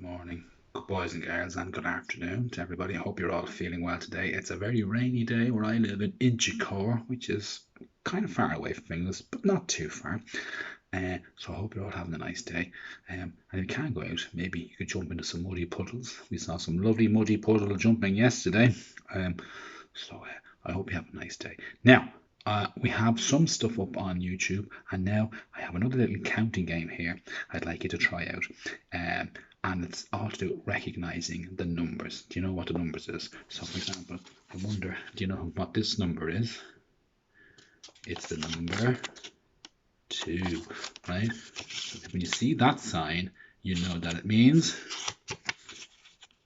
Morning, good boys and girls, and good afternoon to everybody. I hope you're all feeling well today. It's a very rainy day where I live in Inchicore, which is kind of far away from England, but not too far. So I hope you're all having a nice day. And if you can't go out, maybe you could jump into some muddy puddles. We saw some lovely muddy puddle jumping yesterday. So I hope you have a nice day. Now, we have some stuff up on YouTube, and now I have another little counting game here I'd like you to try out. And it's all to do with recognizing the numbers. Do you know what the numbers is? So, for example, I wonder, do you know what this number is? It's the number 2, right? So when you see that sign, you know that it means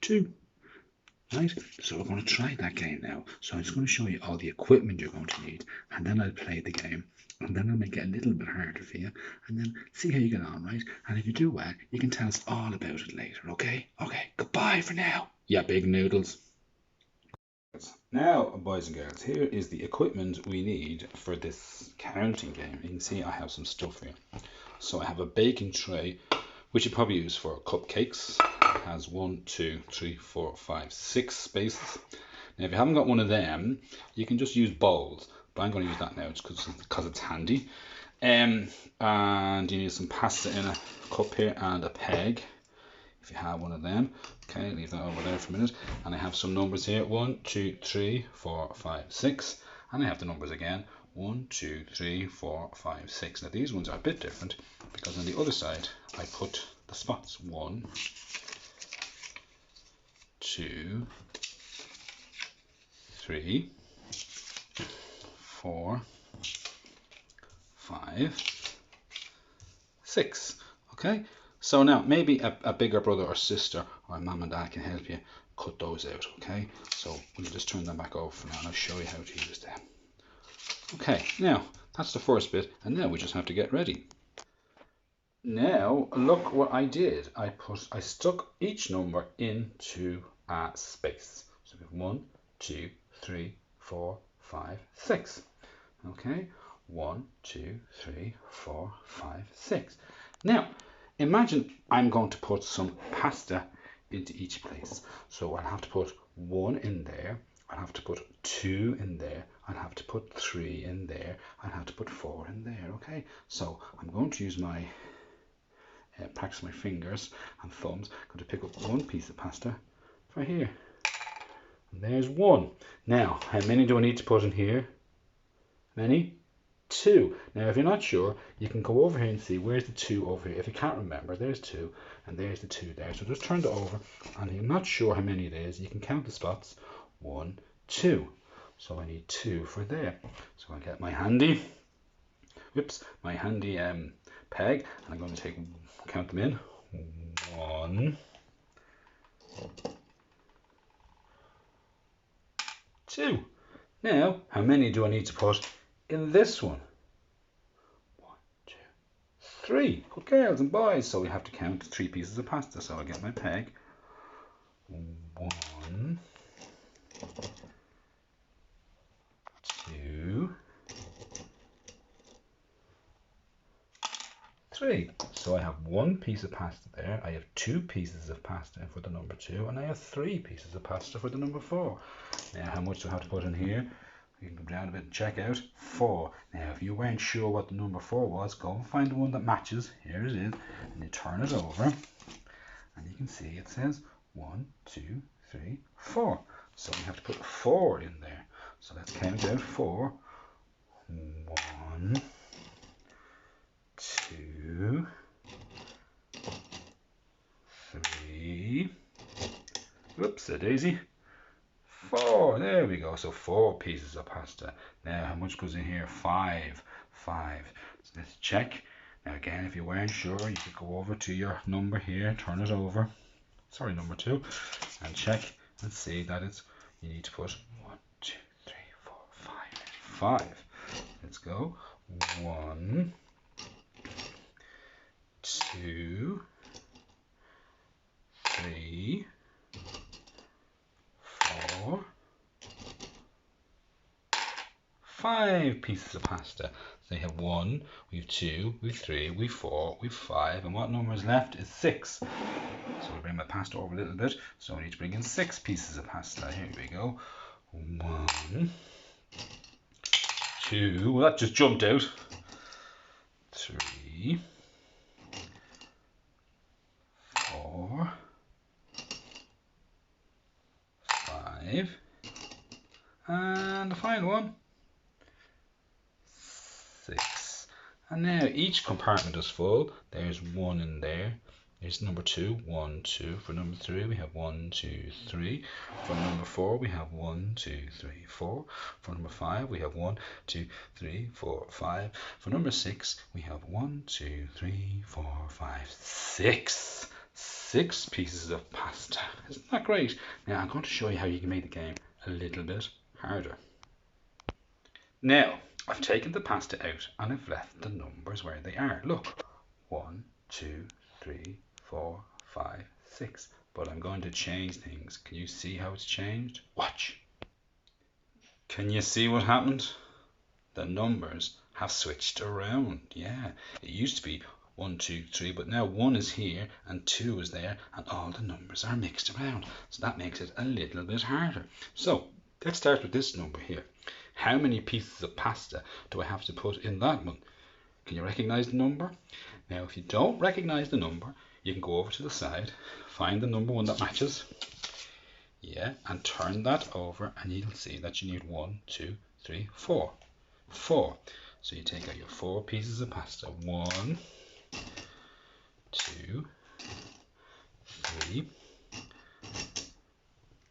2. Right, so we're going to try that game now. So I'm just going to show you all the equipment you're going to need, and then I'll play the game, and then I'll make it a little bit harder for you, and then see how you get on, right? And if you do well, you can tell us all about it later, okay? Okay, goodbye for now. Yeah, big noodles. Now, boys and girls, here is the equipment we need for this counting game. You can see I have some stuff here. So I have a baking tray, which you probably use for cupcakes. It has 1, 2, 3, 4, 5, 6 spaces. Now, if you haven't got one of them, you can just use bowls. But I'm going to use that now because it's handy. And you need some pasta in a cup here and a peg, if you have one of them. Okay, leave that over there for a minute. And I have some numbers here: 1, 2, 3, 4, 5, 6. And I have the numbers again: 1, 2, 3, 4, 5, 6. Now these ones are a bit different because on the other side I put the spots: 1, 2, 3, 4, 5, 6. Okay, so now maybe a bigger brother or sister or mum and dad can help you cut those out. Okay, so we'll just turn them back over for now and I'll show you how to use them. Okay, now that's the first bit, and now we just have to get ready. Now look what I did. I stuck each number into a space. So we have 1, 2, 3, 4, 5, 6. Okay, 1, 2, 3, 4, 5, 6. Now imagine I'm going to put some pasta into each place. So I'll have to put 1 in there, I'll have to put 2 in there, I'll have to put 3 in there, I'll have to put 4 in there. Okay, so I'm going to use my practice my fingers and thumbs. I'm going to pick up 1 piece of pasta for here, and there's 1. Now how many do I need to put in here? Many? 2. Now if you're not sure, you can go over here and see where's the 2 over here. If you can't remember, there's 2 and there's the 2 there. So just turn it over, and if you're not sure how many it is, you can count the spots: 1, 2. So I need 2 for there. So I'll get my handy peg, and I'm going to count them in: 1, 2. Now how many do I need to put in this one? 1, 2, 3. Good girls and boys. So we have to count 3 pieces of pasta. So I'll get my peg. 1, 2, 3. So I have 1 piece of pasta there. I have 2 pieces of pasta for the number 2, and I have 3 pieces of pasta for the number 4. Now how much do I have to put in here? You can come down a bit and check out. 4. Now if you weren't sure what the number 4 was, go and find the one that matches. Here it is, and you turn it over, and you can see it says 1, 2, 3, 4. So we have to put 4 in there. So let's count out 4. 1, 2, 3. Whoops, a daisy. 4. There we go. So 4 pieces of pasta. Now how much goes in here? 5. 5. So let's check. Now again, if you weren't sure, you could go over to your number here, turn it over. Sorry, number 2, and check and see that you need to put 1, 2, 3, 4, 5. 5. Let's go. 1, 2, 3, 4, 5 pieces of pasta. So you have 1, we have 2, we have 3, we have 4, we have 5, and what number is left is 6. So we bring bring my pasta over a little bit. So I need to bring in 6 pieces of pasta. Here we go. 1, 2, well that just jumped out. 3, 4, 5, and the final one, 6. And now each compartment is full. There's 1 in there. There's number 2, 1, 2. For number 3, we have 1, 2, 3. For number 4, we have 1, 2, 3, 4. For number 5, we have 1, 2, 3, 4, 5. For number 6, we have 1, 2, 3, 4, 5, 6. 6 pieces of pasta. Isn't that great? Now I'm going to show you how you can make the game a little bit harder. Now I've taken the pasta out and I've left the numbers where they are. Look, 1, 2, 3, 4, 5, 6. But I'm going to change things. Can you see how it's changed? Watch. Can you see what happened? The numbers have switched around. Yeah, it used to be 1, 2, 3, but now 1 is here and 2 is there, and all the numbers are mixed around. So that makes it a little bit harder. So let's start with this number here. How many pieces of pasta do I have to put in that one? Can you recognize the number? Now, if you don't recognize the number, you can go over to the side, find the number one that matches, yeah, and turn that over, and you'll see that you need 1, 2, 3, 4. 4. So you take out your 4 pieces of pasta. 1, 2, 3,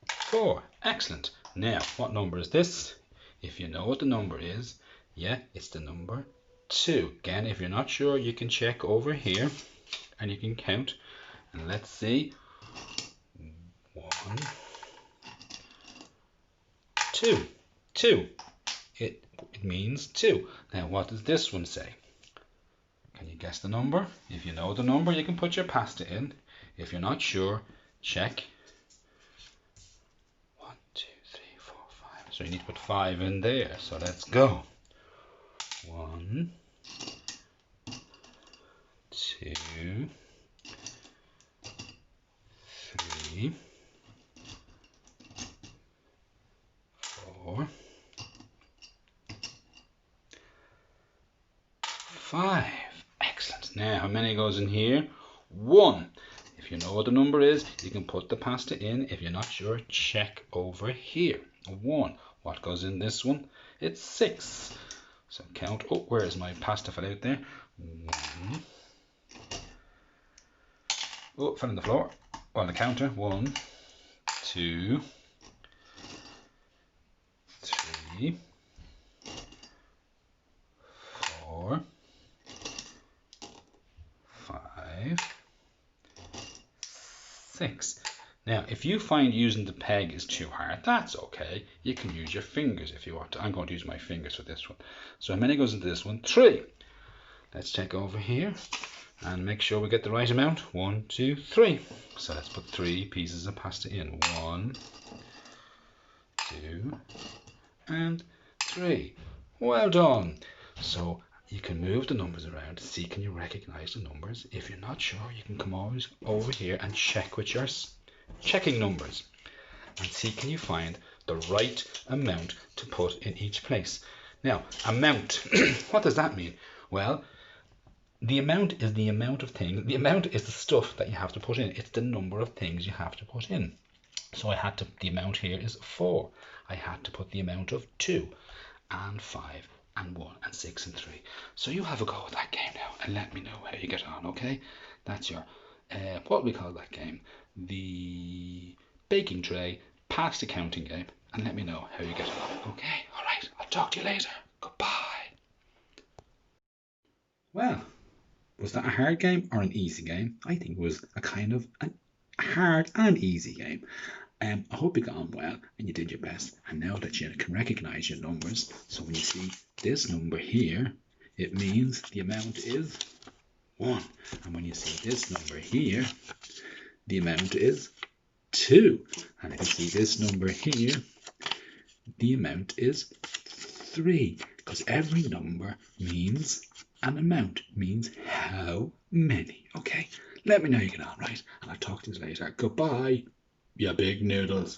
4. Excellent. Now, what number is this? If you know what the number is, yeah, it's the number 2. Again, if you're not sure, you can check over here and you can count. And let's see. 1, 2. 2. It means 2. Now, what does this one say? Can you guess the number? If you know the number, you can put your pasta in. If you're not sure, check. 1, 2, 3, 4, 5. So you need to put 5 in there. So let's go. 1, 2, 3, 4, 5. Excellent. Now, how many goes in here? 1. If you know what the number is, you can put the pasta in. If you're not sure, check over here. 1. What goes in this one? It's 6. So count. Oh, where is my pasta? Fell out there. 1. Oh, fell on the floor. On the counter. 1, 2, 3, 4, 5, 6. Now, if you find using the peg is too hard, that's okay. You can use your fingers if you want to. I'm going to use my fingers for this one. So how many goes into this one? 3. Let's check over here and make sure we get the right amount. 1, 2, 3. So let's put 3 pieces of pasta in. 1, 2, and 3. Well done. So you can move the numbers around to see, can you recognize the numbers? If you're not sure, you can come always over here and check with your checking numbers and see, can you find the right amount to put in each place. Now, amount, what does that mean? Well, the amount is the amount of things. The amount is the stuff that you have to put in. It's the number of things you have to put in. So the amount here is 4. I had to put the amount of 2 and 5 and 1 and 6 and 3. So you have a go at that game now and let me know how you get on, okay? That's your, what we call that game? The baking tray pasta counting game, and let me know how you get on, okay? Alright, I'll talk to you later. Goodbye. Well, was that a hard game or an easy game? I think it was a kind of a hard and easy game. I hope you got on well and you did your best. And now that you can recognize your numbers, so when you see this number here, it means the amount is 1. And when you see this number here, the amount is 2. And if you see this number here, the amount is 3. Because every number means an amount, means how many. Okay, let me know you get on, right? And I'll talk to you later. Goodbye, you big noodles.